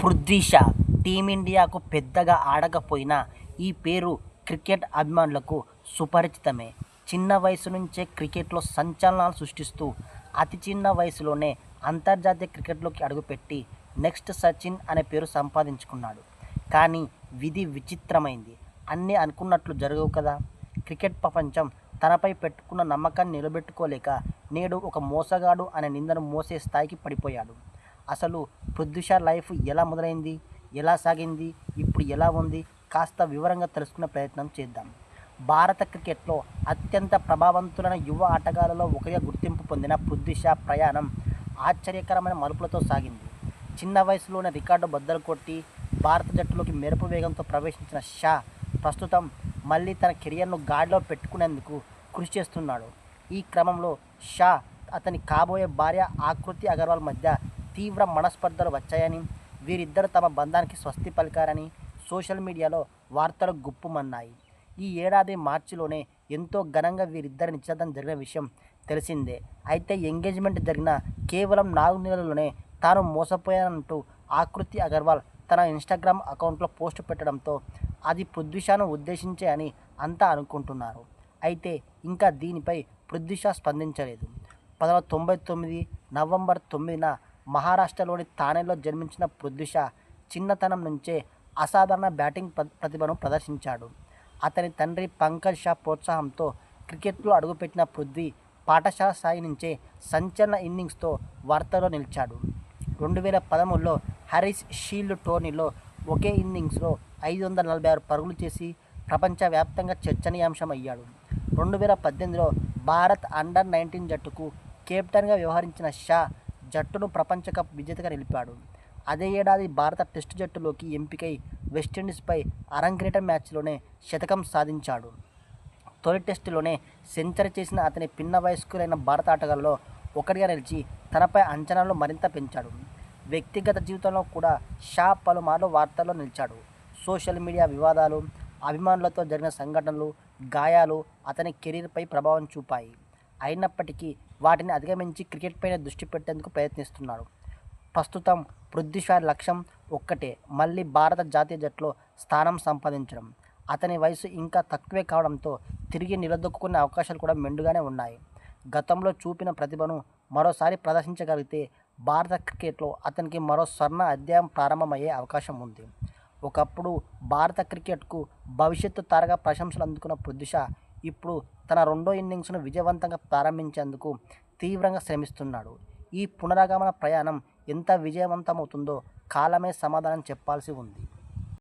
పృథ్వీ షా టీమిండియాకు పెద్దగా ఆడకపోయినా ఈ పేరు క్రికెట్ అభిమానులకు సుపరిచితమే. చిన్న వయసు నుంచే క్రికెట్లో సంచలనాలు సృష్టిస్తూ అతి చిన్న వయసులోనే అంతర్జాతీయ క్రికెట్లోకి అడుగుపెట్టి నెక్స్ట్ సచిన్ అనే పేరు సంపాదించుకున్నాడు. కానీ విధి విచిత్రమైంది. అన్నీ అనుకున్నట్లు జరగవు కదా. క్రికెట్ ప్రపంచం తనపై పెట్టుకున్న నమ్మకాన్ని నిలబెట్టుకోలేక నేడు ఒక మోసగాడు అనే నిందను మోసే స్థాయికి పడిపోయాడు. అసలు పృథ్వీ షా లైఫ్ ఎలా మొదలైంది, ఎలా సాగింది, ఇప్పుడు ఎలా ఉంది, కాస్త వివరంగా తెలుసుకునే ప్రయత్నం చేద్దాం. భారత క్రికెట్లో అత్యంత ప్రభావవంతులైన యువ ఆటగాళ్లలో ఒకరిగా గుర్తింపు పొందిన పృథ్వీ షా ప్రయాణం ఆశ్చర్యకరమైన మలుపులతో సాగింది. చిన్న వయసులోనే రికార్డు బద్దలు కొట్టి భారత జట్టులోకి మెరుపు వేగంతో ప్రవేశించిన షా ప్రస్తుతం మళ్ళీ తన కెరియర్ను గాడిలో పెట్టుకునేందుకు కృషి చేస్తున్నాడు. ఈ క్రమంలో షా అతని కాబోయే భార్య ఆకృతి అగర్వాల్ మధ్య తీవ్ర మనస్పర్ధలు వచ్చాయని, వీరిద్దరూ తమ బంధానికి స్వస్తి పలికారని సోషల్ మీడియాలో వార్తలు గుప్పుమన్నాయి. ఈ ఏడాది మార్చిలోనే ఎంతో ఘనంగా వీరిద్దరి నిశ్చితార్థం జరిగిన విషయం తెలిసిందే. అయితే ఎంగేజ్మెంట్ జరిగిన కేవలం 4 నెలల్లోనే తాను మోసపోయానంటూ ఆకృతి అగర్వాల్ తన ఇన్స్టాగ్రామ్ అకౌంట్లో పోస్టు పెట్టడంతో అది పృథ్వీ షాను ఉద్దేశించే అని అంతా అనుకుంటున్నారు. అయితే ఇంకా దీనిపై పృథ్వీ షా స్పందించలేదు. 1999 నవంబర్ 9న మహారాష్ట్రలోని థానేలో జన్మించిన పృథ్వీ షా చిన్నతనం నుంచే అసాధారణ బ్యాటింగ్ ప్రతిభను ప్రదర్శించాడు. అతని తండ్రి పంకజ్ షా ప్రోత్సాహంతో క్రికెట్లో అడుగుపెట్టిన పృథ్వీ పాఠశాల స్థాయి నుంచే సంచలన ఇన్నింగ్స్తో వార్తల్లో నిలిచాడు. 2013లో హారిస్ షీల్డ్ టోర్నీలో ఒకే ఇన్నింగ్స్లో 546 పరుగులు చేసి ప్రపంచవ్యాప్తంగా చర్చనీయాంశమయ్యాడు. 2018లో భారత్ అండర్-19 జట్టుకు కెప్టెన్గా వ్యవహరించిన షా జట్టును ప్రపంచ కప్ విజేతగా నిలిపాడు. అదే ఏడాది భారత టెస్టు జట్టులోకి ఎంపికై వెస్టిండీస్పై అరంగేట్రం మ్యాచ్లోనే శతకం సాధించాడు. తొలి టెస్టులోనే సెంచరీ చేసిన అతని పిన్న వయస్కులైన భారత ఆటగాళ్లలో ఒకటిగా నిలిచి తనపై అంచనాలు మరింత పెంచాడు. వ్యక్తిగత జీవితంలో కూడా షా పలుమార్లు వార్తల్లో నిలిచాడు. సోషల్ మీడియా వివాదాలు, అభిమానులతో జరిగిన సంఘటనలు, గాయాలు అతని కెరీర్పై ప్రభావం చూపాయి. అయినప్పటికీ వాటిని అధిగమించి క్రికెట్పైనే దృష్టి పెట్టేందుకు ప్రయత్నిస్తున్నాడు. ప్రస్తుతం పృథ్వీ షా లక్ష్యం ఒక్కటే, మళ్ళీ భారత జాతీయ జట్టులో స్థానం సంపాదించడం. అతని వయసు ఇంకా తక్కువే కావడంతో తిరిగి నిలదొక్కునే అవకాశాలు కూడా మెండుగానే ఉన్నాయి. గతంలో చూపిన ప్రతిభను మరోసారి ప్రదర్శించగలిగితే భారత క్రికెట్లో అతనికి మరో స్వర్ణ అధ్యాయం ప్రారంభమయ్యే అవకాశం ఉంది. ఒకప్పుడు భారత క్రికెట్కు భవిష్యత్తు తారగా ప్రశంసలు అందుకున్న పృథ్వీ షా ఇప్పుడు తన రెండో ఇన్నింగ్స్ను విజయవంతంగా ప్రారంభించేందుకు తీవ్రంగా శ్రమిస్తున్నాడు. ఈ పునరాగమన ప్రయాణం ఎంత విజయవంతమవుతుందో కాలమే సమాధానం చెప్పాల్సి ఉంది.